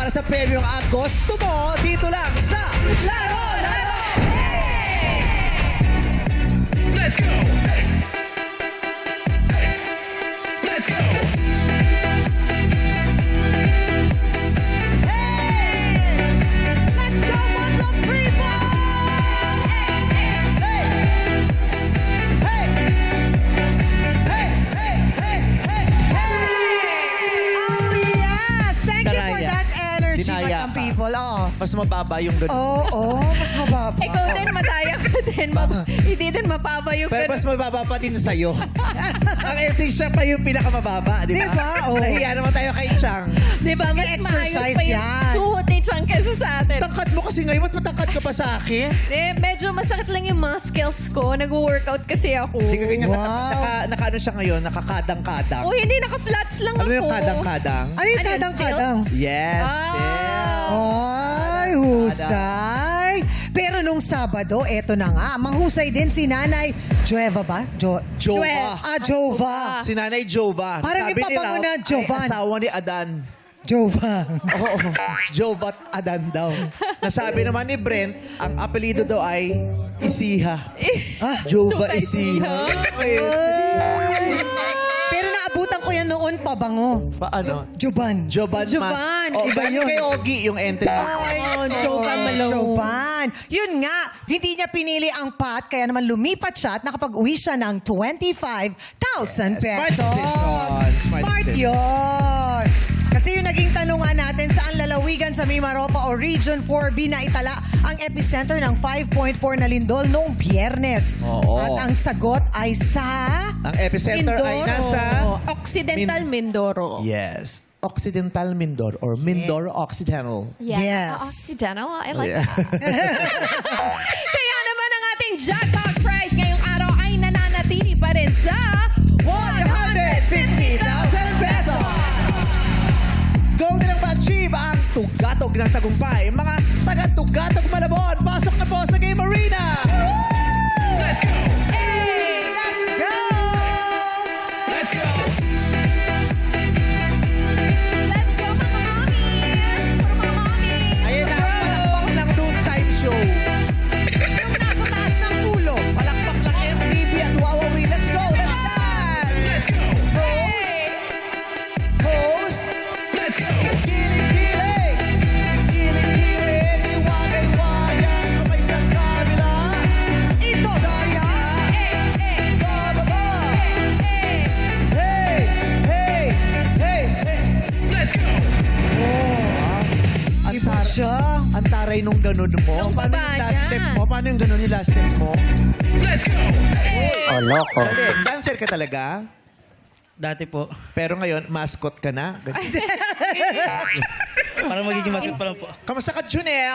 para sa Premyong Agosto mo dito lang sa Laro Laro! Let's go! Hey! Hey! Let's go! Let's go, Muslim people! Oh, yes! Thank you for Daraya. that energy, Dinaya Muslim ka. people. Oh. Mas mababa yung ganun. Oo, mas mababa. Ikaw din, madaya ka din. Hindi din mapapayo Pero ka. mas mababa pa din sa'yo. Ang ending siya pa yung pinakamababa, di ba? Diba? Oo. Nahiya naman tayo kay Chang. Di ba? Mas exercise maayos pa yung yan. tuhod ni Chang kesa sa atin. Tangkad mo kasi ngayon, ba't matangkad ka pa sa akin? Medyo masakit lang yung muscles ko. Nag-workout kasi ako. Hindi ka ganyan, Wow. naka ano siya ngayon, nakakadang-kadang. Oh, hindi. Naka-flats lang Ano ako. yung kadang-kadang? Ano yung Ano yun, kadang-kadang? Yes, Ay, husay. Pero nung Sabado, eto na nga, mahusay din si Nanay Joeva ba? Jova. Jova. Si Nanay Jova. Parang Sabi ni ipapango Ralph, na Jovan. ay asawa ni Adan. Jova. Oo, Jova at Adan daw. Nasabi naman ni Brent, ang apelido daw ay Isiha. Jova Isiha. Pero naabutan ko yan noon, pabango. Paano? Joban. Jovan. Jovan. Oh, Iba yun. kay Ogie yung entry. Oh, Jovan Malone. Joban. Yun nga, hindi niya pinili ang pot, kaya naman lumipat siya at nakapag-uwi siya ng 25,000 Smart pesos. decision. Smart decision. yun. Kasi yung naging tanungan natin, saan lalawigan sa Mimaropa o Region 4B na itala ang epicenter ng 5.4 na lindol noong Biyernes. Oo. At ang sagot ay sa... Ang epicenter ay nasa... Occidental Mindoro. Yes. Occidental Mindoro or Mindoro Occidental. Yes. Occidental. I like Yeah. that. Kaya naman ang ating jackpot prize ngayong araw ay nananatili pa rin sa 150,000 pesos! Go din ang pa-achieve ang tugatog ng tagumpay. Mga taga-tugatog Malabon, pasok na po sa Game Arena! Let's go! Hey! Go! Let's go! Let's go, mga mami! Puro mga mami! Ayun na, palakpak lang doon time show. Yung nasa taas ng ulo. Palakpak lang MTV at Wawawi. Let's go! Let's dance! Let's go! Host! Let's go! Kilig-kilig! Kilig-kilig! Iwagay-wagay! Kamay sa kabila! Ito, Daya. Bababa! Hey! Hey! Hey! Let's go! Iba siya. Ang taray nung ganun mo. Nung Paano baba yung last niya. step mo? Paano yung ganun yung last step mo? Let's go! Dali, dancer ka talaga? Dati po. Pero ngayon, mascot ka na? Para magiging mascot pa lang po. Kamusta ka, Junel?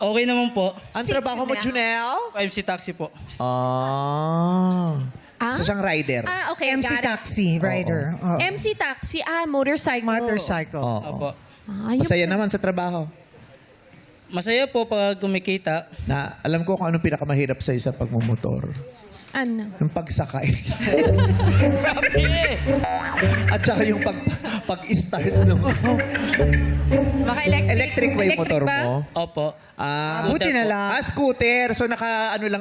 Okay naman po. Ang trabaho mo, Junel? 5C taxi po. Ah. Isa siyang rider. Ah, okay. MC got it. Taxi Rider. Oh. MC Taxi. Motorcycle. Motorcycle. Oo. Opo. Masaya naman sa trabaho. Masaya po pag kumikita. Na alam ko kung anong pinakamahirap sa'yo sa pagmumotor. Ano? Yung pagsakay. At saka yung pag-start ng Baka electric. electric way motor ba? mo. Opo. Buti na lang. Scooter. So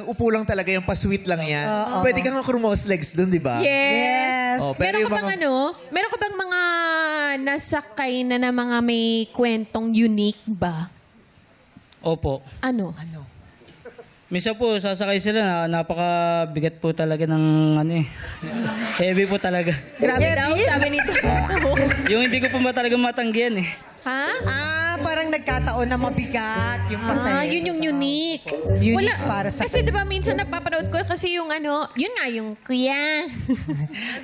upo lang talaga yung pa-sweet lang yan. Pwede kang cross legs dun, di ba? Yes. Yes. Pero Meron yung ka bang meron ka bang mga nasakay na mga may kwentong unique ba? Opo. Ano? Minsan po, sasakay sila. Napakabigat po talaga ng heavy po talaga. Grabe daw, sabi nito. Yung hindi ko po talaga matanggihan eh. Ha? Parang nagkataon na mabigat yung pasahero. Yun yung unique. Unique para sa Kasi di ba minsan napapanood ko kasi yung yun nga, yung kuya.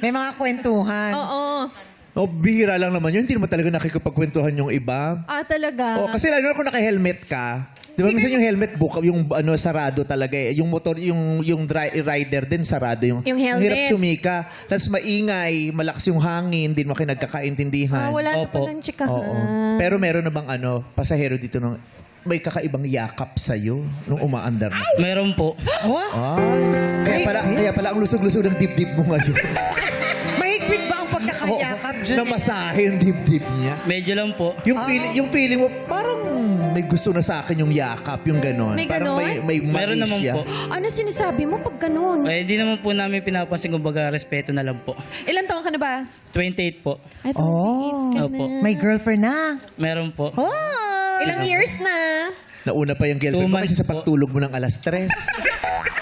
May mga kwentuhan. Oo. Bihira lang naman yun. Hindi naman talaga nakikipagkwentuhan yung iba. Talaga. Kasi lalo na kung naka-helmet ka. Di ba minsan yung helmet yung sarado talaga eh. Yung motor, yung rider din sarado. Yung helmet. Hirap sumika. Tapos maingay, malakas yung hangin, hindi mo kayo nagkakaintindihan. Wala na Opo. palang chikahan. Oo. Pero meron na bang pasahero dito nung may kakaibang yakap sa'yo nung umaandar mo? Meron po. Kaya pala ang lusog-lusog ng dibdib mo ngayon. Mahigpit ba ang pagkakaroon Kailangan yakap dyan. Namasahe yung dibdib niya. Medyo lang po. Yung feeling mo, parang may gusto na sa akin yung yakap, yung ganon. May Parang ganon? may Meron naman siya. po. Ano sinasabi mo pag ganun? Eh, di naman po namin pinapansin, kumbaga, respeto na lang po. Ilan taon ka na ba? 28 po. Ay, Oh, Opo. may girlfriend na. Meron po. Oh! Ilang years na? Nauna pa yung girlfriend 2 mo kasi months sa pagtulog mo ng alas 3.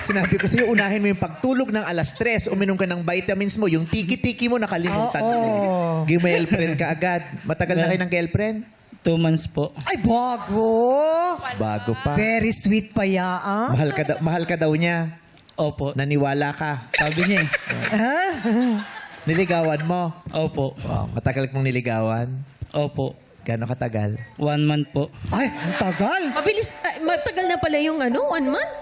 Sinabi ko sa'yo, unahin mo yung pagtulog ng alas 3. Uminom ka ng vitamins mo. Yung tiki-tiki mo, nakalimutan mo. Girlfriend ka agad. Matagal na kayo ng girlfriend? 2 months po. Ay, bago. Bago pa. Very sweet pa ya. Mahal ka daw niya. Opo. Naniwala ka. Sabi niya eh. Niligawan mo. Opo. Wow, matagal mong niligawan. Opo. Gano'ng katagal? 1 month po. Ay, ang tagal. Mabilis, matagal na pala yung 1 month?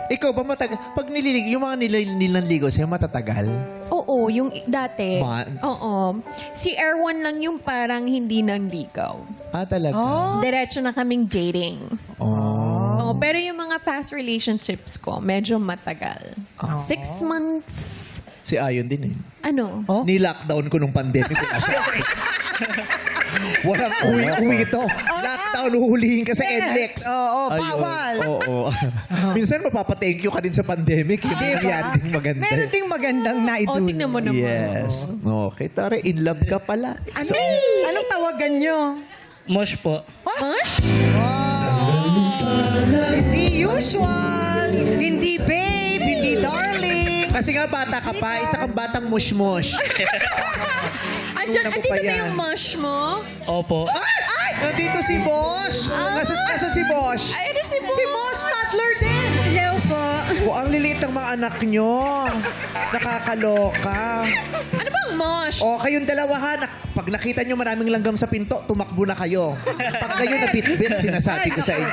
Ikaw ba matagal? Pag yung mga nilanligaw sa'yo, matatagal? Oo, yung dati. Months? Oo. Si Erwan lang yung parang hindi nanligaw. Ah, talaga? Diretso na kaming dating. Oh. Oo, pero yung mga past relationships ko, medyo matagal. 6 months. Si Ayon din eh. Ano? Oh? Ni-lockdown ko nung pandemic. Walang uwi ito. Lockdown, huhulihin ka sa NLEX. Oo, Ay, bawal. Oo. Minsan mapapa-thank you ka din sa pandemic. Hindi nangyari ding maganda. Meron ding magandang naidulot. O, tingnan mo naman. Yes. Okay, tara, in love ka pala. Ano? Anong tawagan nyo? Mosh po. Mush? Hindi usual. Hindi babe. Hindi darling. Kasi nga bata ka pa, isa kang batang mush-mush. Una mo Andito pa ba yan. yung mush mo? Opo. Ay! Nandito si Bosch! Nasa si Bosch? Ay, ano si Mush? Si Mosh Tatler din. Hello po. Oh, ang liliit ng mga anak nyo. Nakakaloka. Ano bang mush? O, kayong dalawa ha, pag nakita nyo maraming langgam sa pinto, tumakbo na kayo. Pag kayo nabit-bit, sinasabi ko sa inyo.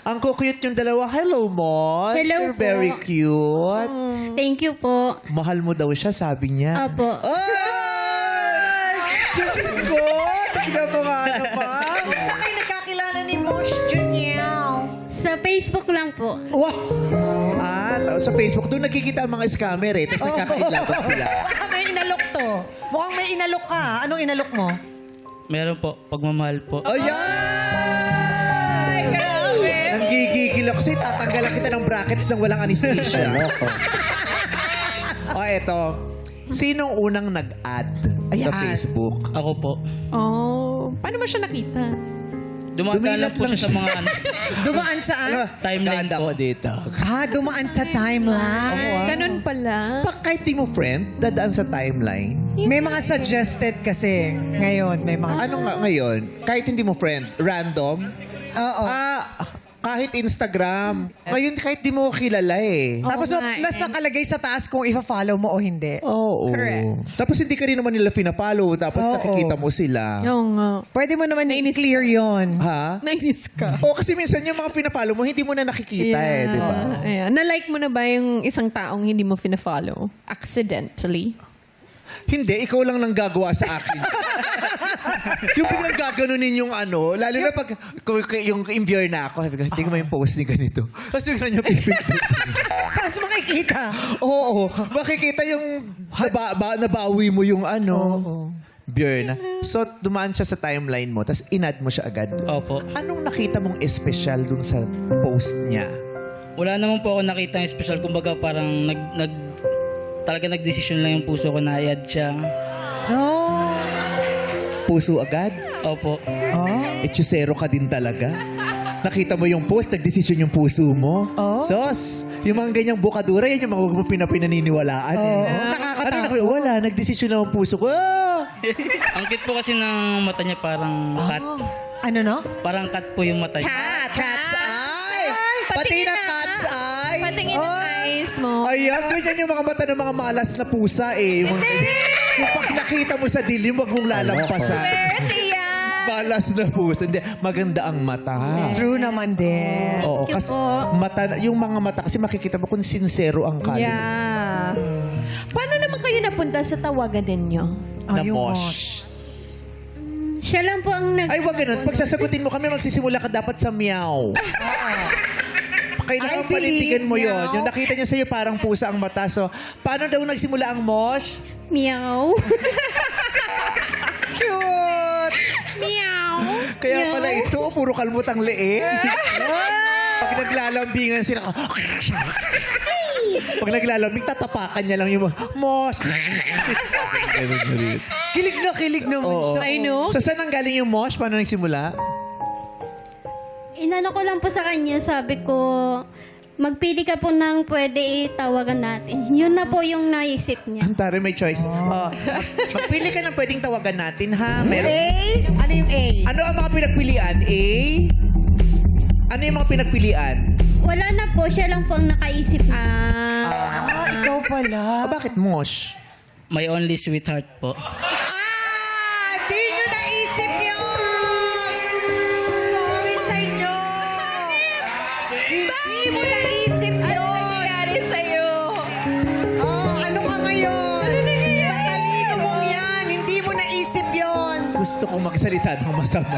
Ang cute yung dalawa. Hello, Mosh. Hello You're po. very cute. Thank you po. Mahal mo daw siya, sabi niya. Opo. Ay! Diyos ko! Tignan mo nga naman. Saan kayo nagkakilala ni Mosh Junior? Sa Facebook lang po. Wow! Sa Facebook, doon nagkikita ang mga scammer eh. Tapos nagkakailaban sila. Baka may inalok to. Mukhang may inalok ka. Anong inalok mo? Meron po. Pagmamahal po. Ayan! Nanggigigil ako kasi tatanggalan kita ng brackets nang walang anesthesia. O eto, sinong unang nag-add sa Ayan. Facebook? Ako po. Oh, paano mo siya nakita? Dumadaan lang Dumilat po lang siya sa mga Dumaan saan? timeline Ganda po. ko dito. Dumaan sa timeline. Ganun pala. Kahit di mo friend, dadaan sa timeline. May mga suggested kasi ngayon. May mga... Ano nga ngayon? Kahit hindi mo friend, random? Oo. Kahit Instagram. Ngayon kahit di mo kilala eh. Tapos Oo nga, mas nakalagay sa taas kung ifa-follow mo o hindi. Oo. Correct. Tapos hindi ka rin naman nila pinapollow. Tapos Oo. nakikita mo sila. Oo nga. Pwede mo naman i-clear yun. Ha? Nainis ka. O kasi minsan yung mga pinapollow mo, hindi mo na nakikita eh, di ba? Ayan. Na-like mo na ba yung isang taong hindi mo fina-follow? Accidentally? Hindi, ikaw lang nang gagawa sa akin. Yung biglang gaganunin yung ano, lalo na pag yung imbiyer na ako, hindi ko may post ni ganito. Tapos biglang niya pipinto. Tapos makikita. Oo, makikita yung nabawi mo yung ano. Beer na. So, dumaan siya sa timeline mo, tapos inad mo siya agad. Opo. Anong nakita mong espesyal dun sa post niya? Wala naman po ako nakita ng special. Kumbaga parang talaga nagdesisyon lang yung puso ko na i-add siya. Oh. Puso agad? Opo. Echusero ka din talaga. Nakita mo yung post, nagdesisyon yung puso mo. Oh. Sos, yung mga ganyang bukadura, yan yung mga huwag mo pinaniniwalaan. Oo. Ano Nakakatakot. wala, nagdesisyon lang ang puso ko. Ah! Ang cute po kasi ng mata niya parang cat. Ano no? Parang cat po yung mata niya. Cat's eye! Pati na cat's eye! Patingin ang eyes mo. Ayan, ganyan yung mga mata ng mga malas na pusa eh. Yung pag nakita mo sa dilim, wag mong lalampasan. Swerte yan! Malas na pusa. Hindi, maganda ang mata. True naman din. Oo, Thank you kasi po. yung mga mata kasi makikita mo kung sincero ang kaluluwa. Yeah. Paano naman kayo napunta sa tawagan ninyo? Na yung mosh. Siya lang po ang Ay, wag ganun. Pag sasagutin mo kami, magsisimula ka dapat sa meow. kailangan I believe panindigan mo yon. now. Yung nakita niya sa'yo parang pusa ang mata. So, paano daw nagsimula ang mosh? Meow. Cute! Meow. Kaya Meow. pala ito, puro kalmot ang leeg. Pag naglalambingan sila, pag naglalambing, tatapakan niya lang yung mosh. Kilig naman Oo. siya. I know. So, saan ang galing yung mosh? Paano nagsimula? Inano ko lang po sa kanya, sabi ko, magpili ka po ng pwede itawagan natin. Yun na po yung naisip niya. Ang tari, may choice. Magpili ka ng pwedeng tawagan natin, ha? Meron. A? Ano yung A? Ano ang mga pinagpilian? A? Ano yung mga pinagpilian? Wala na po, siya lang po ang nakaisip. Ikaw pala. Bakit mosh? My only sweetheart po. Di nyo naisip yun! Sorry sa inyo! Hindi mo naisip yun! Nangyari sa'yo. Oh, ano ka ngayon? Sa talino mong yan, hindi mo naisip yun! Gusto kong magsalita ng masama.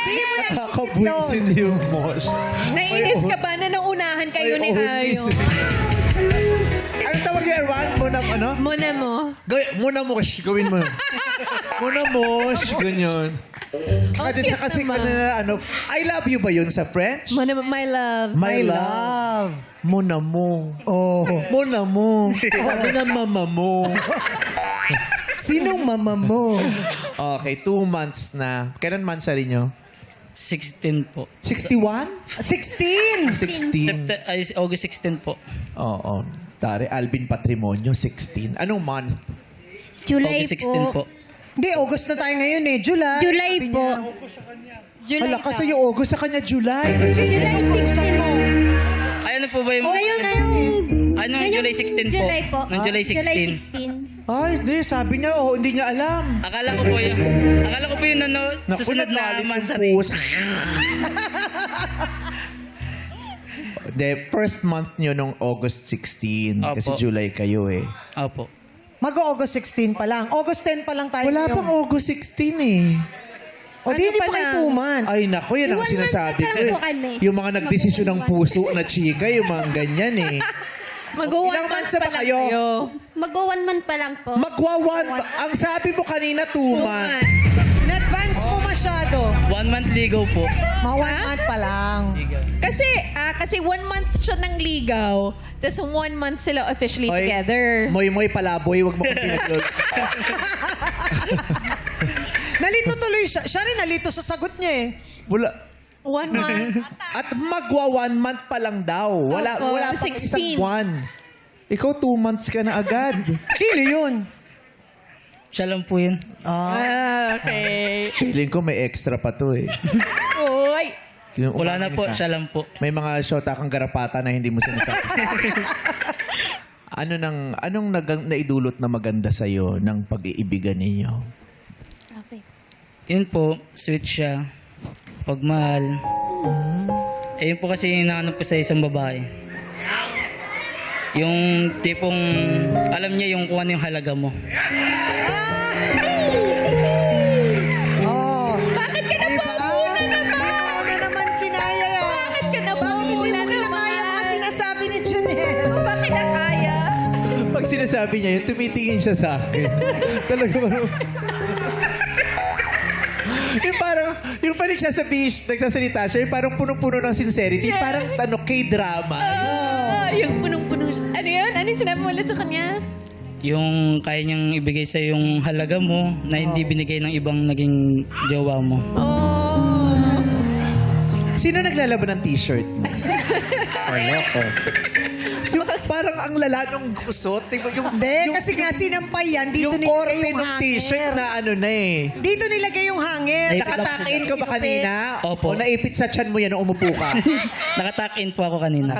Hindi mo naisip yun! Kakabuisin yung mosh. Nainis ka ba na naunahan kayo ni Ayo? Ano tawag yung Erwan? Muna, ano? Muna mo. Muna mosh, gawin mo. Muna mosh, ganyan. Ang Kasi cute kasi naman. ano, I love you ba yun sa French? Muna, my love. My love. Muna mo. Oh. Muna mo. Sabi na mama mo. Sinong mama mo? Okay, 2 months na. Kailan mansari nyo? 16 po. 61? 16! 16. August 16 po. Oo. Tari, Alvin Patrimonio, 16. Anong month? July August 16 po. Hindi, August na tayo ngayon eh. July. July Sabi po. niya. Hala, kasi yung August sa kanya, July. July 16 po. Ay, ano po ba yung... Ngayon, Anong ngayong July 16 po? July po. Nung July 16. July 16. Ay, hindi. Sabi niya, hindi niya alam. Akala ko po yung susunod na nagalit yung mansari. pusa. The first month nyo nung August 16. Opo. Kasi July kayo eh. Opo. Mag-August 16 pa lang. August 10 pa lang tayo. Wala ngayon. pang August 16 eh. O di, hindi pa pala? kayo 2 months. Ay, naku, yan ang 1 month sinasabi pa ko lang eh. po kami. Yung mga nagdesisyon ng puso na chika, yung mga ganyan eh. Mag-1 Ilang month months na pa ba lang kayo? kayo. Mag-1 month pa lang po. Magwa-1. Ang sabi mo kanina, 2 months. In-advance mo masyado. 1 month ligaw po. Mga 1 month pa lang. Ligaw. Kasi 1 month siya ng ligaw, tapos 1 month sila officially Oy, together. Moy-moy palaboy, wag mo kong pinaglol. Nalito tuloy siya. Siya rin nalito sa sagot niya eh. Wala. 1 month. At magwa-1 month pa lang daw. Wala pang 16. isang buwan. Ikaw 2 months ka na agad. Sino yun? Siya lang po yun. Okay. Feeling ko may extra pa to eh. Uy! Yung Wala na umamin po, ka. siya lang po. May mga shota kang garapata na hindi mo sinasabi. Anong naidulot na maganda sa'yo ng pag-iibigan ninyo? Yun po, sweet siya. Pagmahal. Eh, yun po kasi hinahanap ko sa isang babae. Yung tipong, alam niya yung kung ano yung halaga mo. Oh. Bakit ka Diba? napauna naman? Ano naman kinaya yan? Bakit ka napauna naman? Mga sinasabi ni Junel. Bakit na kaya? Pag sinasabi niya yun, tumitingin siya sa akin. Talaga parang... yung parang, yung pa nagsasalita siya, yung parang punong-puno ng sincerity, parang K-drama. Yung punong-puno siya. Ano yun? Ano yung sinabi mo ulit sa kanya? Yung kaya niyang ibigay sa yung halaga mo na hindi binigay ng ibang naging jowa mo. Oh. Sino naglalaban ng t-shirt mo? Loko. Yung parang ang lala nung gusot. Yung, Hindi, kasi nga sinampay yan. Dito yung nilagay korte yung ng t-shirt hanger. na ano na eh. Dito nilagay yung hanger. Nakatakin ka ba kanina? Opo. O naipit sa tiyan mo yan nung umupo ka? Nakatak-in po ako kanina.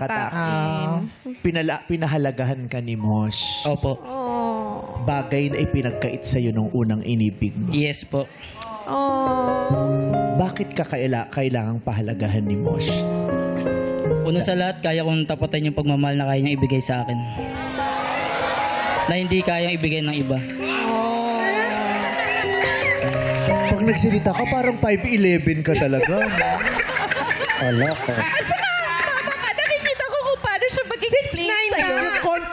Pinahalagahan ka ni Mosh. Opo. Bagay na ipinagkait sa'yo nung unang inibig mo. Yes po. Bakit ka kailangang pahalagahan ni Mosh? Una sa lahat, kaya kong tapatan yung pagmamahal na kaya niyang ibigay sa akin. Na hindi kayang ibigay ng iba. Pag nagsalita ka, parang 5'11 ka talaga. Ala ka. At saka,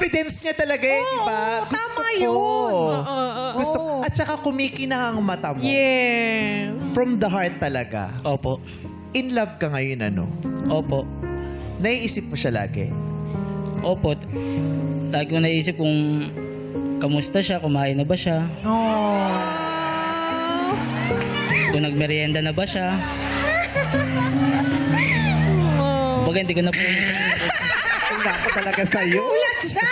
confidence niya talaga eh, di ba? Oo, tama ko. yun. Gusto ko. At saka kumikinang ang mata mo. Yes. From the heart talaga. Opo. In love ka ngayon, ano? Opo. Naiisip mo siya lagi. Opo. Lagi ko naisip kung kamusta siya, kumain na ba siya, kung nagmerienda na ba siya. Baga hindi ko na po. Wala ko talaga sa'yo. Ulat siya.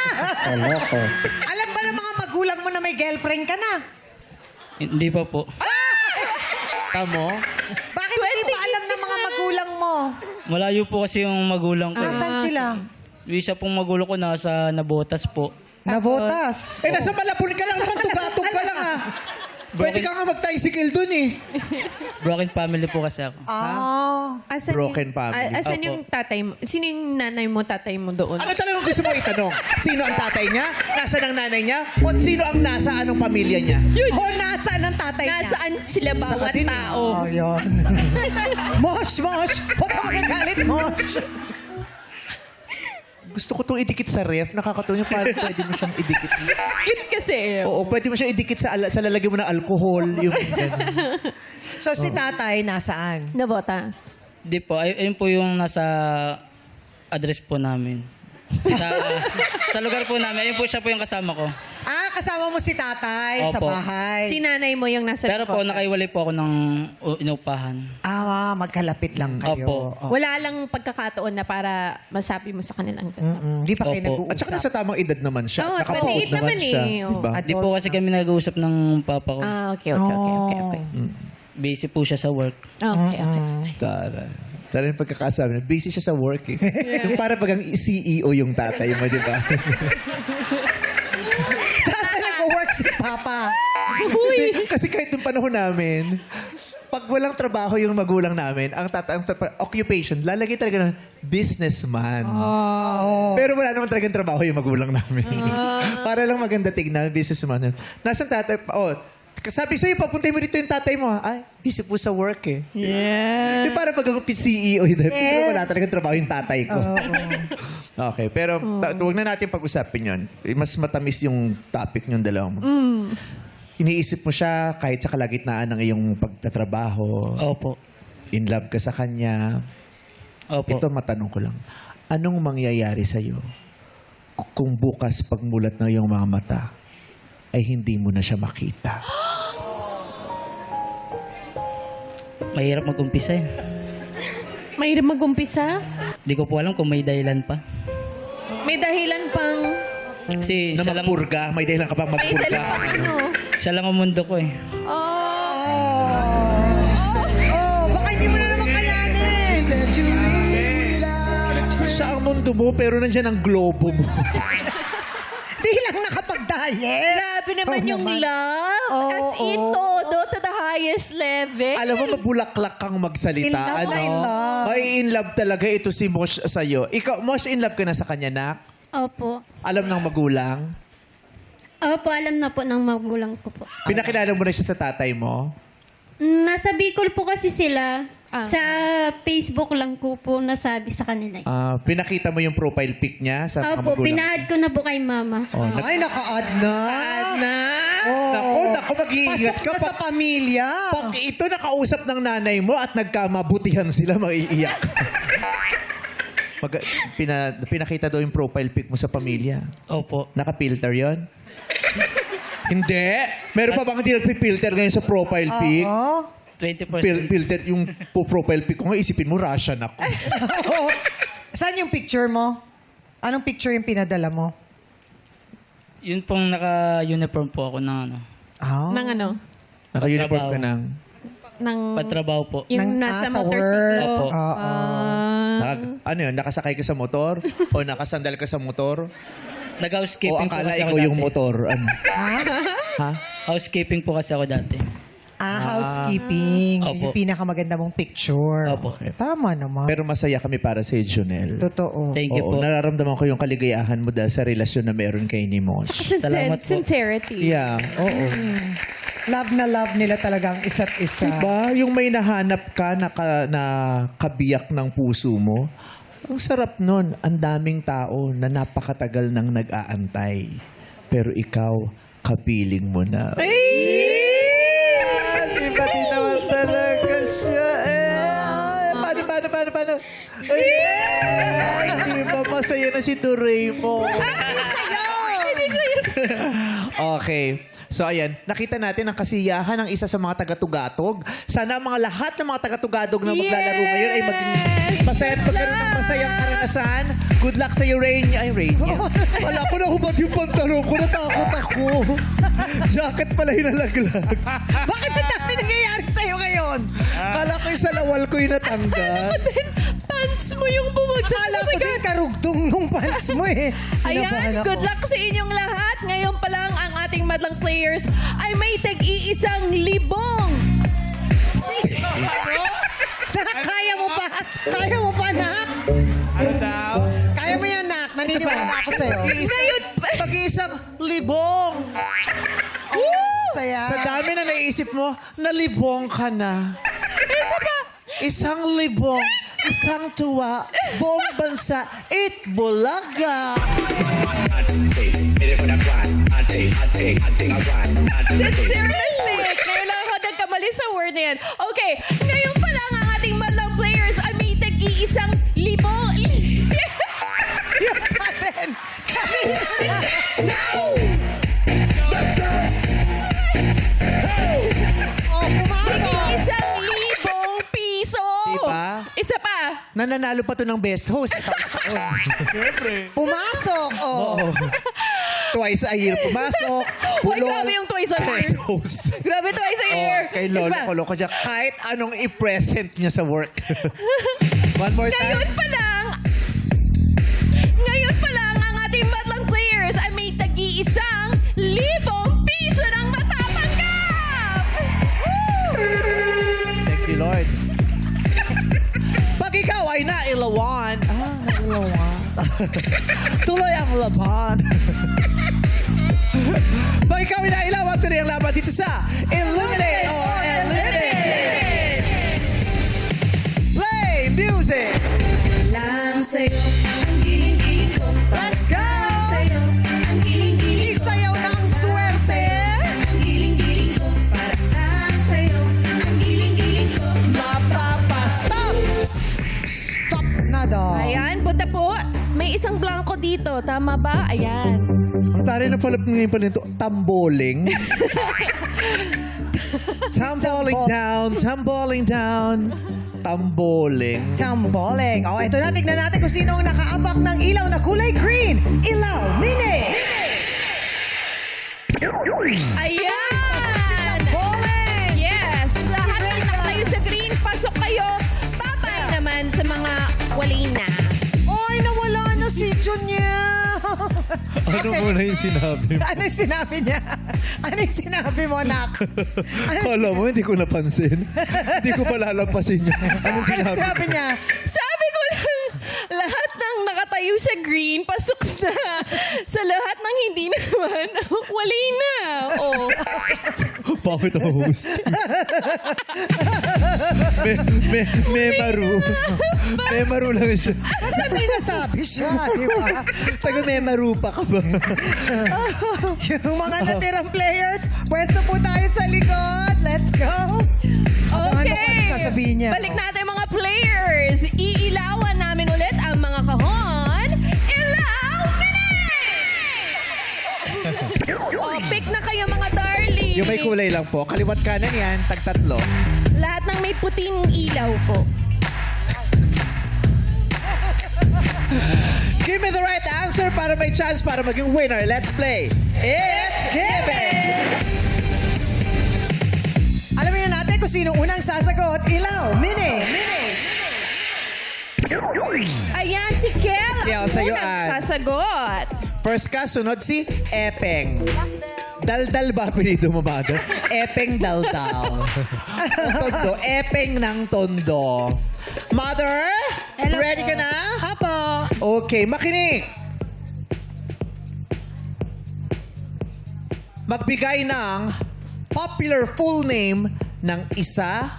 Aloko. Alam ba ng mga magulang mo na may girlfriend ka na? Hindi pa po. Tamo? Bakit hindi ba alam ng mga magulang mo? Malayo po kasi yung magulang ko. Asan sila? Yung isa pong magulang ko nasa Nabotas po. Nabotas. Eh, nasa Malabon ka lang naman. Tugatog ka lang, ah. Pwede ka nga mag-tricycle dun, eh. Broken family po kasi ako. Asan Broken family. Asan Opo. yung tatay mo? Sino yung nanay mo, tatay mo doon? Ano talagang gusto mo itanong? Sino ang tatay niya? Nasaan ang nanay niya? O sino ang nasa anong pamilya niya? O nasaan ang tatay niya? Nasaan sila bawat din. tao? Oh, yun. Mosh, Mosh. Huwag ka magagalit, Mosh. Gusto ko itong idikit sa ref. Nakakatuwa yung parang pwede mo siyang idikit. Cute kasi. Oo, pwede mo siyang idikit sa lalagyan mo ng alcohol. Yung ganun. So, si tatay nasaan? Nabotas. Di po. Ayun po yung nasa address po namin. Sa lugar po namin. Ayun po siya po yung kasama ko. Kasama mo si tatay sa Opo. bahay. Si nanay mo yung nasa Pero po, likod. nakaiwalay po ako ng inupahan. Magkalapit lang kayo. Opo. Wala lang pagkakataon na para masabi mo sa kanilang Di pa kayo Opo. nag-uusap. At saka nasa tamang edad naman siya. Oo, Nakapood maliit naman naman siya. eh. Oo. Diba? Di po kasi kami nag-uusap ng papa ko. Okay. Busy po siya sa work. Okay. Tara yung pagkakasabi na busy siya sa work eh. Yung para pag ang CEO yung tatay mo, di ba? Saan ka nag-work si Papa? Kasi kahit yung panahon namin, pag walang trabaho yung magulang namin, ang occupation, lalagay talaga ng businessman. Pero wala naman talagang trabaho yung magulang namin. Para lang maganda tignan, businessman. Nasaan tatay? Sabi sa'yo, papuntay mo dito yung tatay mo. Ay, busy po sa work eh. Yeah. Yung para pag ako CEO, pero wala talagang trabaho yung tatay ko. Okay, pero huwag na natin pag-usapin yun. Mas matamis yung topic yung dalawa mo. Iniisip mo siya kahit sa kalagitnaan ng iyong pagtatrabaho. Opo. In love ka sa kanya. Opo. Ito, matanong ko lang. Anong mangyayari sa'yo kung bukas pagmulat ng iyong mga mata ay hindi mo na siya makita? Mahirap mag-umpisa eh. Mahirap mag-umpisa? Di ko po alam kung may dahilan pa. May dahilan pang... Kasi Na siya lang, magpurga? May dahilan ka pa May magpurga? dahilan pang ano? siya lang ang mundo ko eh. Baka hindi mo na naman kayanin. Siya ang mundo mo, pero nandyan ang globo mo. Di lang nakapag-diet. Grabe naman yung love. As in, todo to the highest level. Alam mo, mabulaklak kang magsalita. In love ano? na in love. Ay, in love talaga ito si Mosh sa'yo. Ikaw, Mosh, in love ka na sa kanya, nak? Opo. Alam ng magulang? Opo, alam na po ng magulang ko po. Pinakilala mo na siya sa tatay mo? Nasa Bicol po kasi sila. Sa Facebook lang ko po nasabi sa kanila. Pinakita mo yung profile pic niya sa mga Opo, magulang? pina-add ko na po kay mama. Oh, Ay, naka-add na. Naku, mag-iingat ka. Pasok na sa pamilya. Pag ito nakausap ng nanay mo at nagkamabutihan sila, maiiyak. Pinakita daw yung profile pic mo sa pamilya. Opo. Naka-filter yon? Hindi. Meron pa bang hindi nagpi-filter ngayon sa profile pic? 20%. Filter yung profile pic ko nga, isipin mo, Russian ako. Saan yung picture mo? Anong picture yung pinadala mo? Yun pong naka-uniform po ako ng ano. Nang ano? Naka-uniform ka ng... Nang... Patrabaho po. Yung nasa sa motorcycle. work. Opo. Ano yun? Nakasakay ka sa motor? O nakasandal ka sa motor? O Nag-housekeeping po akala kasi ako ikaw yung dati. motor? Ano? Ha? Housekeeping po kasi ako dati. Housekeeping. Opo. Yung pinakamaganda mong picture. Opo. Tama naman. Pero masaya kami para sa Junel. Totoo. Thank you Oo, po. nararamdaman ko yung kaligayahan mo dahil sa relasyon na meron kay ni Mosh. Salamat po. Sincerity. Yeah, oo. Love na love nila talagang isa't isa. Diba? Yung may nahanap ka na kabiyak ng puso mo, Ang sarap nun. Ang daming tao na napakatagal nang nag-aantay. Pero ikaw, kapiling mo na. Iba din naman talaga siya. Paano? Hindi ba masaya na si Doraemon? Okay. So ayan, nakita natin ang kasiyahan ng isa sa mga taga-tugatog. Sana ang mga lahat ng mga taga-tugatog na maglalaro ngayon ay maging masaya at magkaroon ng masayang karanasan. Good luck sa iyo, Rain. Ay, Rain. Wala ko na hubad yung pantalon ko. Natakot ako. Jacket pala yung nalaglag. Bakit ang dami nangyayari sa'yo ngayon? Kala ko yung sa lawal ko yung natanggal. Pants mo yung bumagsak. Akala ko din karugtong nung pants mo eh. Kinabahan Ayan, ako. good luck sa inyong lahat. Ngayon pa lang ang ating madlang players ay may tag-iisang libong. Kaya mo pa? Kaya mo pa, Nak? Ano daw? Kaya mo yan, Nak. Naniniwala ako sa'yo. Ngayon pa. Pag-iisang libong. Saya. Sa dami na naisip mo, nalibong ka na. Isa pa. Isang libong, isang tuwa, buong bansa, Bulaga. Sincere mistake. Ngayon lang ako nagkamali sa word na yan. Okay, ngayon pa lang ang ating madlang players ay may tag-iisang libong. Yun pa rin. Sabi Oh, pumasok. Isang libong piso. Diba? Isa pa. Nananalo pa to ng best host. Pumasok. Oh. Twice a year pumasok. Uy, grabe yung twice a year. Best host. Grabe twice a year. Oh, kay Lolo Isa pa. Koloko siya. Kahit anong i-present niya sa work. One more time. Ngayon pa lang ang ating madlang players ay may tag-iisang libong piso ng matatanggap. Thank you, Lord. Pag ikaw ay nailawan, nailawan. Tuloy ang laban. Pag ikaw ay nailawan, tuloy ang laban dito sa Illuminate or Eliminate. Play music. Lang sa'yo ang giling-giling ko. Let's go! Sa'yo ang giling-giling ko. Isayaw ng swerte. Ang giling-giling ko. Para lang sa'yo ang giling-giling ko. Mapapastop. Stop na daw. Ayan, punta po. May isang blanco dito. Tama ba? Ayan. Ang taray na pala ngayon pala nito, tamboling. Tumbling down, tumbling down. Tamboling. Tamboling. Oh, ito na. Tignan natin kung sino ang nakaabak ng ilaw na kulay green. Ilaw, Mini. Ayan! Tamboling. Yes! Lahat ng nakatayo sa green, pasok kayo. Babay naman sa mga walina. Oy, nawala na si Junya. Ano muna yung sinabi mo? Ano yung sinabi niya? Ano yung sinabi mo, Nak? Ano Kala mo, hindi ko napansin. Hindi ko pa lalampasin niya. Ano ano sinabi? sinabi niya? Sabi ko lang, lahat ng nakatayo sa green, pasok na. Sa lahat ng hindi naman, wali na. Oh. Bakit ang host? Memaru. Memaru lang siya. Kasi may nasabi siya, di ba? Taga-memaru pa ka ba? Yung mga natirang players, pwesto po tayo sa likod. Let's go. Abangan mo kung ano sasabihin niya. Balik natin mga players. Iilawan namin ulit ang mga kahon. Ilaw Oh, pick na kayo mga darling. Yung may kulay lang po. Kaliwat kanan yan, tag-tatlo. Lahat ng may puting ilaw po. Give me the right answer para may chance para maging winner. Let's play. It's given! Alamin na natin kung sino unang sasagot. Ilaw, Mini. Ayan, si Kel Kel, ang sa'yo, unang Ann. sasagot. First ka, sunod si Epeng. Daldal ba apelido mo, Mother? Epeng Daldal. Ang tondo, Epeng ng tondo. Mother, Hello ready po. ka na? Apo. Okay, makinig. Magbigay ng popular full name ng isa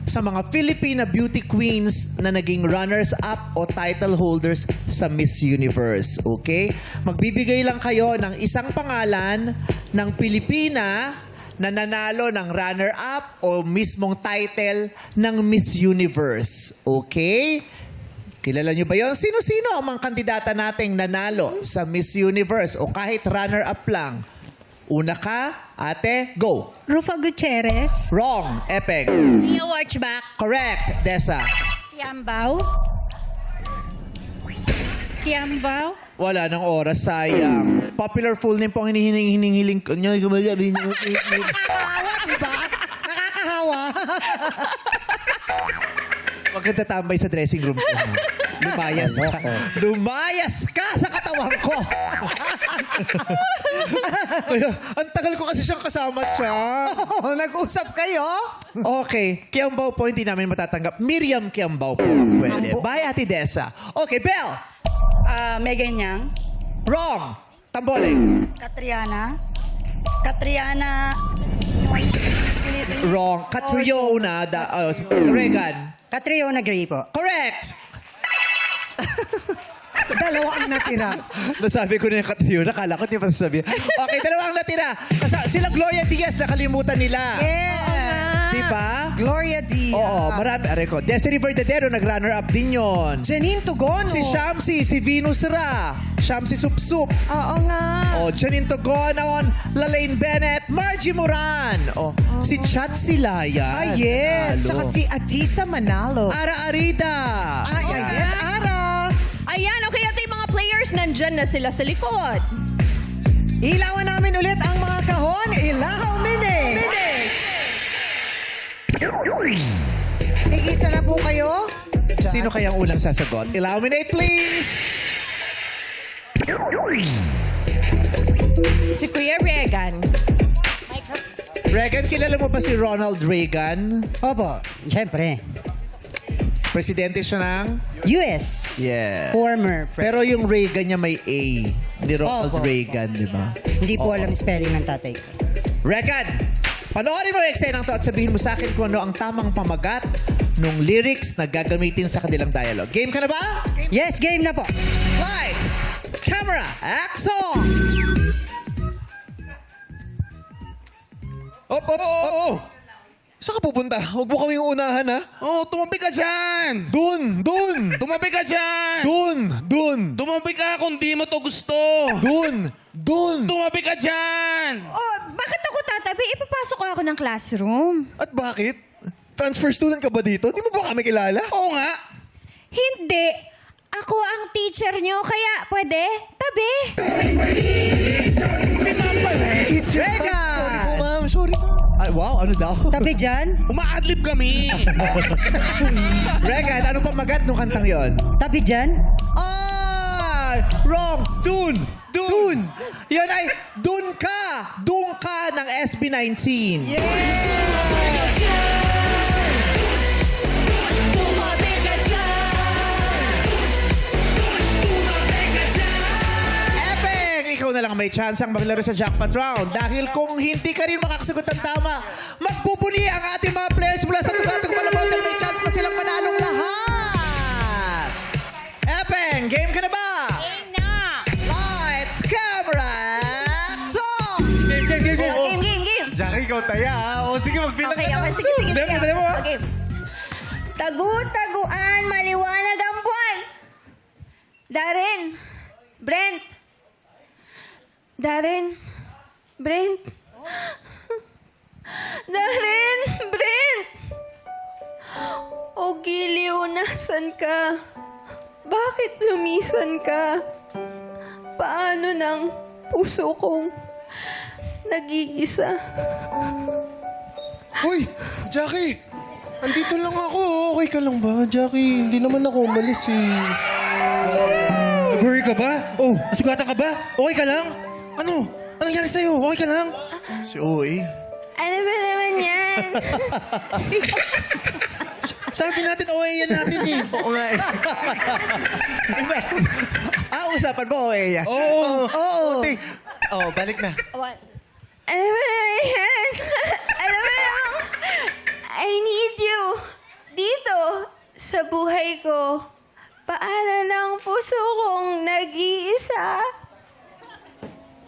sa mga Filipina beauty queens na naging runners-up o title holders sa Miss Universe. Okay? Magbibigay lang kayo ng isang pangalan ng Pilipina na nanalo ng runner-up o mismong title ng Miss Universe. Okay? Kilala nyo ba yon? Sino-sino ang mga kandidata nating nanalo sa Miss Universe o kahit runner-up lang? Una ka, ate, go. Rufa Gutierrez. Wrong, Epeng. Mia Warchback. Correct, Desa. Kiambao. Kiambao. Wala ng oras, sayang. Popular full name po ang hinihiling ko. Nakakahawa, diba? Nakakahawa. Huwag kang tatambay sa dressing room ko. ha? Lumayas ka. Lumayas ka sa katawan ko. Kaya, ang tagal ko kasi siyang kasama siya. Oh, nag-usap kayo? Okay, Kiambao po hindi namin matatanggap. Miriam Kiambao po. Pwede. Bye, Ate Desa. Okay, Belle. Megan Yang. Wrong. Tamboling. Katriana. Katriana. Wrong. Catriona. Regan. Catriona Gray po. Correct. Dalawa ang natira. Nasabi ko na yung Catriona. Kala ko di pa sasabihin. Okay, dalawa ang natira. Sila Gloria Diaz, nakalimutan nila. Yeah. Diba? Gloria Diaz. Oo, marami. Aray ko. Desiree Verdadero, nag-runner-up din yon. Janine Tugono. Si Shamsi, si Venus Ra. Shamsi Supsup. Oo nga. Oh, Janine Togonon, Lalaine Bennett, Margie Moran. Oh, si Chat Silaya. Ah, yes. Nanalo. Saka si Atisa Manalo. Ara Arida. Ah, yes, Ara. Ayan, okay, at yung mga players, nandyan na sila sa likod. Ilawan namin ulit ang mga kahon. Ilahaw Mini. Tig-isa na po kayo. Sino kayang unang sasagot? Illuminate, please. Si Kuya Regan. Regan, kilala mo ba si Ronald Reagan? Opo. Siyempre. Presidente siya ng... US. Yeah. Former. Pero yung Reagan niya may A. Hindi Ronald Opo. Reagan, di ba? Hindi po alam spelling ng tatay ko. Regan, panoorin mo yung eksenang to at sabihin mo sa akin kung ano ang tamang pamagat ng lyrics na gagamitin sa kanilang dialogue. Game ka na ba? Yes, game na po. Lights, camera, action! Oh. Saan ka pupunta? Huwag mo kaming unahan, ha? Oh, tumabi ka dyan! Dun! Tumabi ka dyan! Dun! Tumabi ka kung di mo to gusto! Dun! Tumabi ka dyan! Oh, bakit ako tatabi? Ipapasok ako ng classroom. At bakit? Transfer student ka ba dito? Di mo ba kami kilala? Oo nga! Hindi. Ako ang teacher nyo, kaya pwede? Tabi. Regan! Sorry, ma'am. Ay, wow, ano daw? Tabi dyan. Umaadlib kami! Regan, ano pamagat nung kantang yon? Tabi dyan. Ah! Wrong! Dun! Yan ay dun ka! Dun ka ng SB19. Epeng! Ikaw na lang may chance ang maglaro sa jackpot round. Dahil kung hindi ka rin makakasagot ng tama, magpupuni ang ating mga players mula sa Tugatog Malabon dahil may chance pa silang manalong lahat. Epeng, game ka na ba? Game na. Lights, camera, action! Game. Jackie, ikaw taya, ha? O sige, magbilang Okay, ka na. sige. Dali mo, ha? Okay. Tagu-taguan, maliwanag ang buwan. Darren, Brent. Darren, Brent. O giliw, nasan ka? Bakit lumisan ka? Paano ng puso kong nag-iisa? Hoy, Jackie! Andito lang ako. Okay ka lang ba, Jackie? Hindi naman ako umalis, eh. Nag-worry ka ba? Oh, nasugatan ka ba? Okay ka lang? Ano? Anong nangyari sa'yo? Okay ka lang? Si OA. Ano ba naman yan? Sabi natin, OA yan natin, eh. Oo nga, eh. Usapan mo, eh. Oo. Oh, balik na. Ano ba naman yan? Alam mo lang, I need you. puso kong nag-iisa.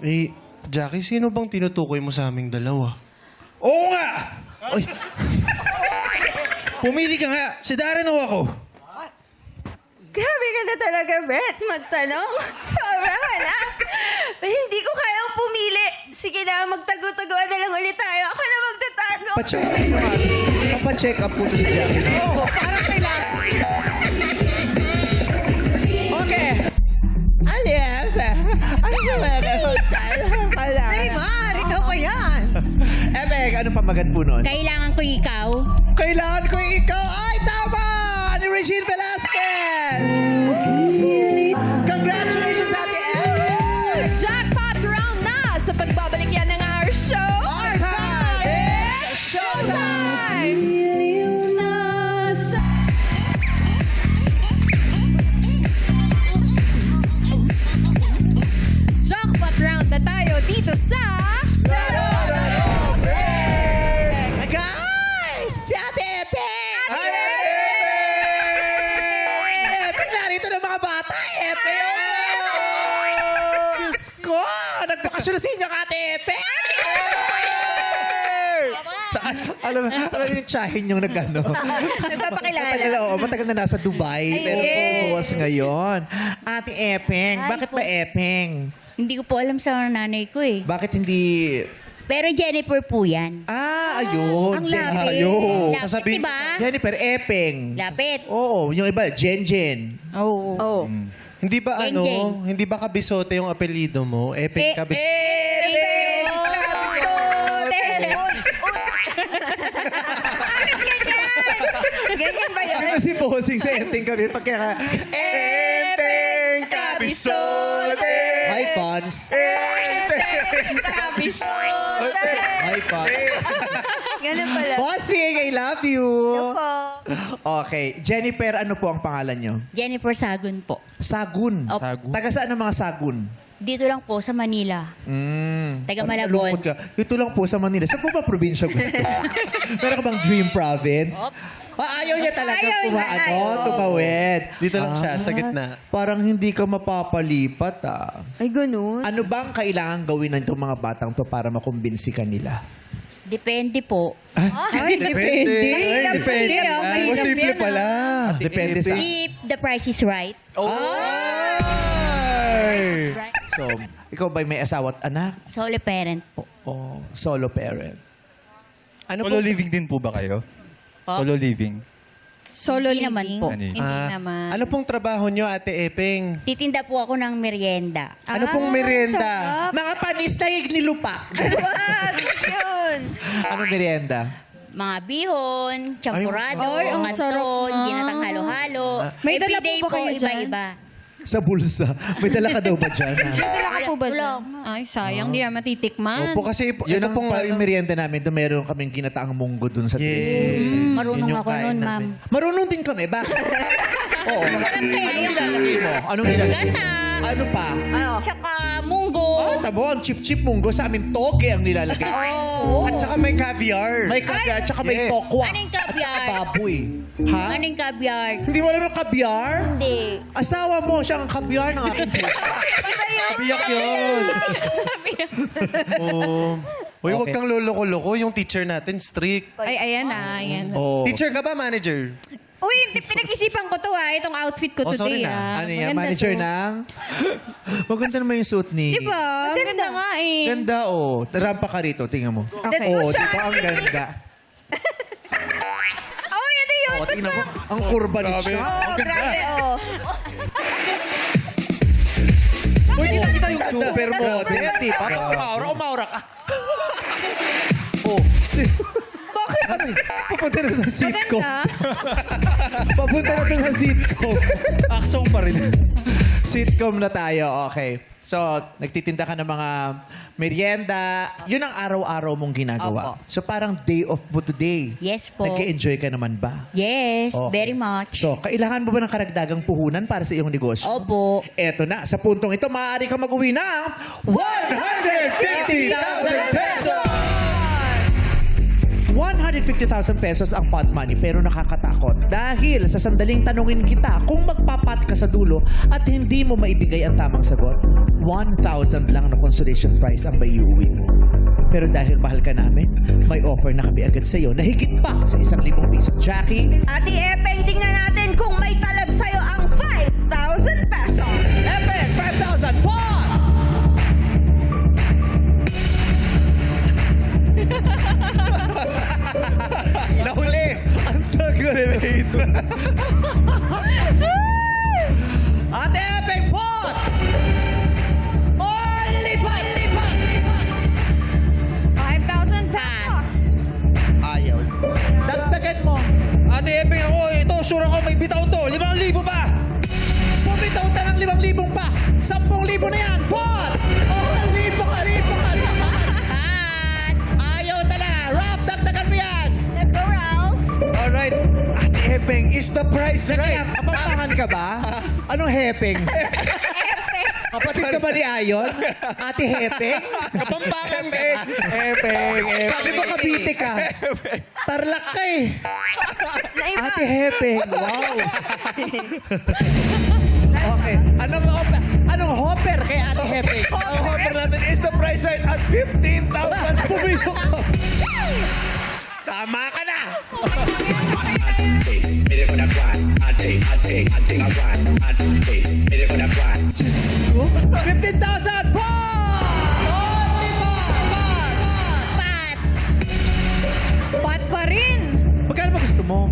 Eh, Jackie, sino bang tinutukoy mo sa aming dalawa? Oo nga! Ay. Pumili ka nga. Si Darren o ako? Grabe ka na talaga, Brett, magtanong. Sobra ka na. Hindi ko kayang pumili. Sige na, magtago-taguan na lang ulit tayo. Ako na magtatago. Pa-check up naman. Pa-check up po to si Jackie. Oo, parang kailangan. Okay. Aliyah. Ano ba ba? Neymar, ikaw pa yan. Ebek, ano pamagat po nun? Kailangan ko ikaw. Kailangan ko ikaw. Ay, tama! Ni Regine Velasquez! Congratulations, Ate Ebek! Jackpot round na sa pagbabalik yan ng our show. Our time is showtime! Jackpot round na tayo dito sa... Guys! Si Ate Ebek! Ate Ebek! Narito ng mga bata! Ebek! Diyos ko! Nagbakasyon na sa inyo, Ate Ebek! Alam yung tsahin yung nag-ano. Nagpapakilala. Matagal na nasa Dubai. Pero buwas ngayon. Ate Epeng, bakit ba Epeng? Hindi ko po alam sa nanay ko eh. Bakit hindi... Pero Jennifer po yan. ayun. Ang lapit. Ayun. Lapit, diba? Jennifer Epeng. Lapit. Oo, yung iba, Jen. Oo. Oh. Hindi ba Jeng, Jeng. hindi ba Kabisote yung apelido mo? Epeng Kabisote. Epeng! Ganyan ba yun? Kasi bossing sa Enteng kami. Pagkaya Enteng Kabisote! Hi, Pons. Enteng Kabisote! Hi, Pons. Ganun pala. Bossing, I love you. Po. Okay. Jennifer, ano po ang pangalan nyo? Jennifer Sagun po. Sagun. Opo. Taga saan ang mga Sagun? Dito lang po sa Manila. Taga Malabon. Nalungkot ka. Dito lang po sa Manila. Saan po ba probinsya gusto? Meron ka bang dream province? Ayaw niya talaga tumawid. Dito lang siya, sa gitna. Parang hindi ka mapapalipat Ay, ganun. Ano bang kailangan gawin ng itong mga batang to para makumbinsi ka nila? Depende po. Ay, depende. Depende. Mas simple pala. Depende sa... If the price is right. So, ikaw ba may asawa at anak? Solo parent po. O solo parent? Solo living din po ba kayo? Po? Solo living. Solo Hindi naman po. Ano yun? Hindi naman. Ano pong trabaho nyo, Ate Epeng? Titinda po ako ng merienda. Ano pong merienda? Mga panis na ignilupak. Wag! Yun. Anong merienda? Mga bihon, champurado, Ay, ang sarap maton, nga. ginatang halo-halo. May dala Everyday po ba kayo dyan? iba-iba. Sa bulsa. May dala ka daw ba dyan? Dala ka po ba Wala. dyan? Ay, sayang. Di naman matitikman. Opo, kasi Yun ito ang pong yung merienda namin. Doon meron kaming kinataang munggo doon sa Yes. Tres. Marunong Yun yung ako kain nun, namin. ma'am. Marunong din kami. Bakit? Oo. Anong ilalagay mo? Anong ilalagay mo? Gata. Ano pa? Tsaka munggo. Tabo, ang chip-chip munggo. Sa amin, toge ang nilalagay. Oh. At saka may caviar. May kaviar, tsaka may Yes. tokwa. Ano yung At saka caviar? baboy. Ha? Anong caviar? Hindi mo alam yung kaviar? Hindi. Asawa mo, siya ang kaviar ng aking puso. Biyak yun. Oo. Uy, huwag Okay. kang loloko-loko. Yung teacher natin, strict. Ay, ayan na. Ayan. Oh. Teacher ka ba, manager? Uy, pinag-isipan ko to itong outfit ko Oh, sorry today. na. Ano yan? Maganda Manager to. ng... Maganda naman yung suit ni... Diba? Ang ganda nga eh. Ganda, oh. Rampa ka rito, tingnan mo. Let's go, Oh, di ba? Shani! Ang ganda. Oh, ano yun? Oh, tingnan mo. Ang kurba ni siya. Oh, grabe, oh. Uy, kita yung super model, di ba? Umaura ka. Oh. Bakit? Ano yun? Papunta na sa sitcom. Papunta na doon sa sitcom. Aksong pa rin. Sitcom na tayo, okay. So, nagtitinda ka ng mga merienda. Yun ang araw-araw mong ginagawa. Opo. So, parang day off mo today. Yes po. Nag-enjoy ka naman ba? Yes, Okay. very much. So, kailangan mo ba ng karagdagang puhunan para sa iyong negosyo? Opo. Eto na, sa puntong ito, maaari ka mag-uwi ng 150,000 pesos! 150,000 pesos ang pot money pero nakakatakot. Dahil sa sandaling tanungin kita kung magpapat ka sa dulo at hindi mo maibigay ang tamang sagot, 1,000 lang na consolation prize ang may iuwi mo. Pero dahil mahal ka namin, may offer na kami agad sa'yo na higit pa sa 1,000 piso. Jackie? Ate Epeng, tingnan natin kung may talab sa'yo ang 5,000 pesos. Epic! 5,000! Pot! Nahuli! Ang tagal-relate. Ate Epic, pot! Oh, lipat! 5,000 pesos. Ayaw. Dagdagan mo. Ate Epeng ako, ito, sure ako may bitaw to. 5,000 pa! Pumitaw ta ng 5,000 pa. 10,000 na yan. Pot! Oh, lipat! Ayaw talaga. Ralph, dagdagan mo yan. Let's go, Ralph. Alright. Ate Epeng, is the price right? Kapampangan ka ba? Anong hepeng? Kapatid ka ba ni Ayon? Ate Hepeng? Kapampangan ka eh. Epeng. Sabi mo Cavite ka. Tarlac ka eh. Ate Hepeng. Wow. Okay. Anong hopper kay Ate Hepeng? Ang offer natin is the price right at 15,000 Pumilo ka. Tama ka na. 15,000 po! Only pot! Pat pa rin. Magkano ba gusto mo?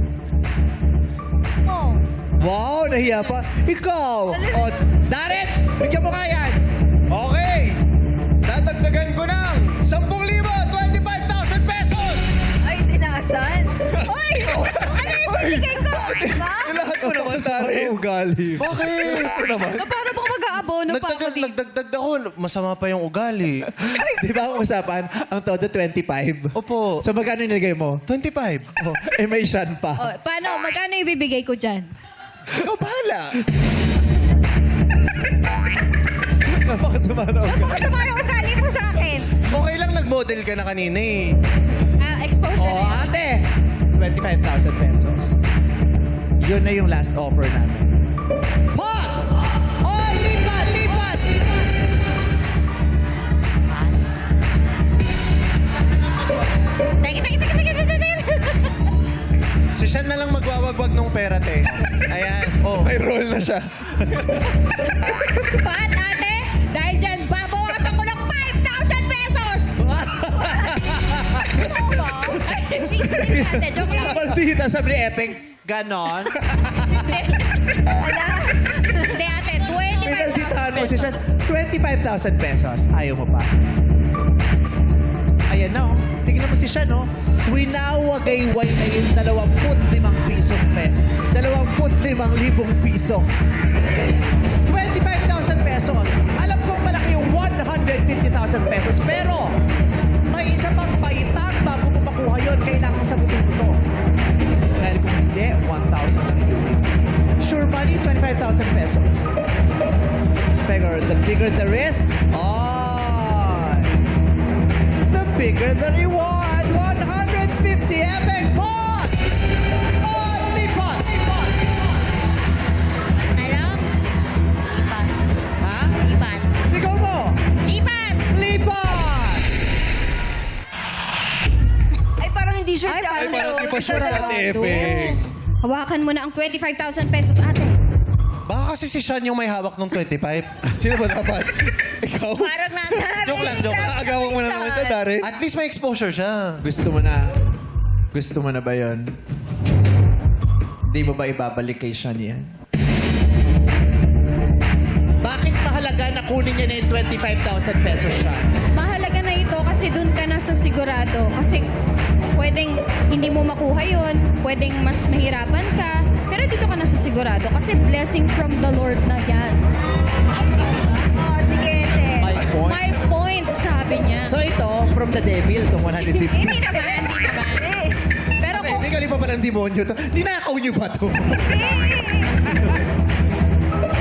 Oh. Wow, nahiya pa. Ikaw! O, Darren, bigyan mo nga yan. Okay. Dadagdagan ko ng 10,000, 25,000 pesos! Ay, tinasan. Uy! Ano yung binigay ko? Diba? Lahat mo naman, Sorry, Darren. ugali. Bakit? Ito naman. Para bang mag-aabono pa ako dito? Nagdagdag ako. Masama pa yung ugali. Di ba ang usapan? Ang todo 25. Opo. So magkano nilagay mo? 25. Oh, eh may shan pa. Oh, paano? Magkano ibibigay ko dyan? Ikaw bahala. Napakasama na ugali. Napakasama yung ugali mo sa akin. Okay lang nag-model ka na kanina eh. Exposure Oh, na yun. ate! 25,000 pesos. Yun na yung last offer namin. Pot! Oh, lipat! Si Sean na lang magwawagwag nung pera, te. Ayan. Oh. May roll na siya. Pat, ate, dahil dyan, babawasan ko ng 5,000 pesos! Oo ba? Ay, hindi ate, joke lang. Maldita, sabi ni Epeng, ganon. Ala. Hindi ate, 25,000 Pinalditahan mo si pesos. Sean. 25,000 pesos. Ayaw mo pa. Ayan na, oh. Tingnan mo si Sean, oh. Winawagayway na yung 25 pisong pe. 25,000 piso. 25,000 pesos. Alam kong malaki yung 150,000 pesos. Pero, may isa pang paitan bago mo makuha yun. Kailangan sagutin mo to. Dahil kung hindi, 1,000 lang yun. Sure money, 25,000 pesos. The bigger the risk, the bigger the reward. 150 epic pot! Only pot! Ano? Lipat. Ha? Lipat. Sigaw mo! Lipat! Lipat! Ay, parang hindi sure Ay, si Ate. Parang di pa Hindi sure siya Ate sarado. Epeng. Hawakan mo na ang 25,000 pesos, ate. Baka kasi si Sean yung may hawak ng 25. Sino ba dapat? Ikaw? Parang nasa... Joke lang, joke lang. Agawang mo na naman siya, Darren. At least may exposure siya. Gusto mo na ba yon? Hindi mo ba ibabalik kay Sean yan? Bakit mahalaga na kunin niya na yung 25,000 pesos siya? Mahalaga na ito kasi dun ka na sa sigurado. Kasi pwedeng hindi mo makuha yun, pwedeng mas mahirapan ka, pero dito ka na sa sigurado kasi blessing from the Lord na yan. Oh, sige, Ate. My point. My point, sabi niya. So ito, from the devil, itong 150. Hindi naman, hindi naman. Pero kung Hindi galing pa palang demonyo to. Ninakaw niyo ba to?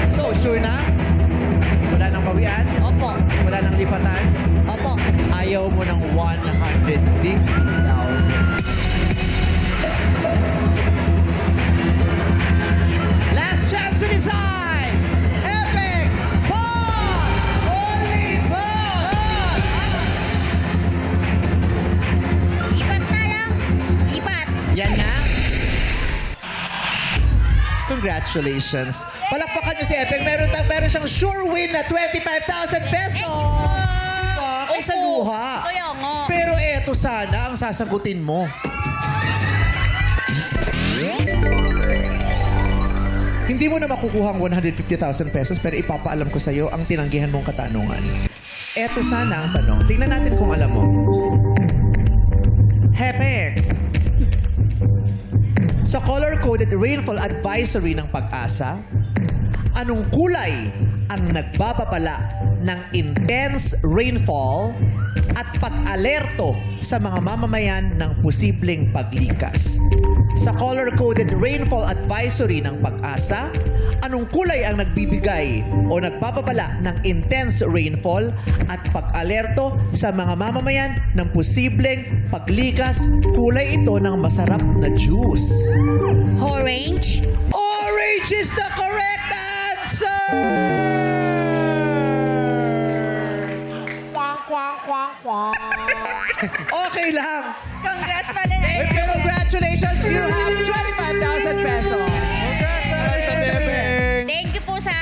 So, sure na? Wala nang bawian? Opo. Wala nang lipatan? Opo. Ayaw mo ng 150,000. side! Epic! Ball! Only ball! Lipat na lang. Lipat. Yan na. Congratulations. Palakpakan niyo si Epic. Meron siyang sure win na 25,000 pesos. Diba? Kaysa luha. Kaya nga. Pero eto sana ang sasagutin mo. Hindi mo na makukuha ang 150,000 pesos pero ipapaalam ko sa'yo ang tinanggihan mong katanungan. Eto sana ang tanong. Tingnan natin kung alam mo. Epic! Sa color-coded rainfall advisory ng Pag-asa, anong kulay ang nagbababala ng intense rainfall at pag-alerto sa mga mamamayan ng posibleng paglikas? Sa color-coded rainfall advisory ng Pag-asa, anong kulay ang nagbibigay o nagbababala ng intense rainfall at pag-alerto sa mga mamamayan ng posibleng paglikas? Kulay ito ng masarap na juice. Orange. Orange is the correct answer! Okay lang. Congrats, Manila. Congratulations, you have 25,000 pesos. Thank you po sa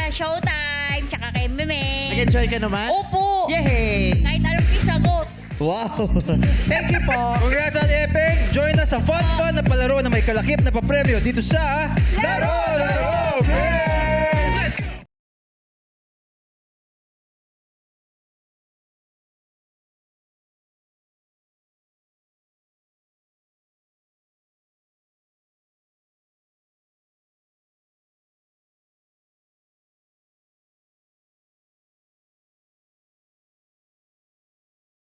Showtime, tsaka kay Meme. Nag-enjoy ka naman? Opo. Yay! Kahit anong pisagot. Wow! Thank you po. Congrats Ate Epic. Join us sa fun na palaro na may kalakip na papremyo dito sa Laro! Laro!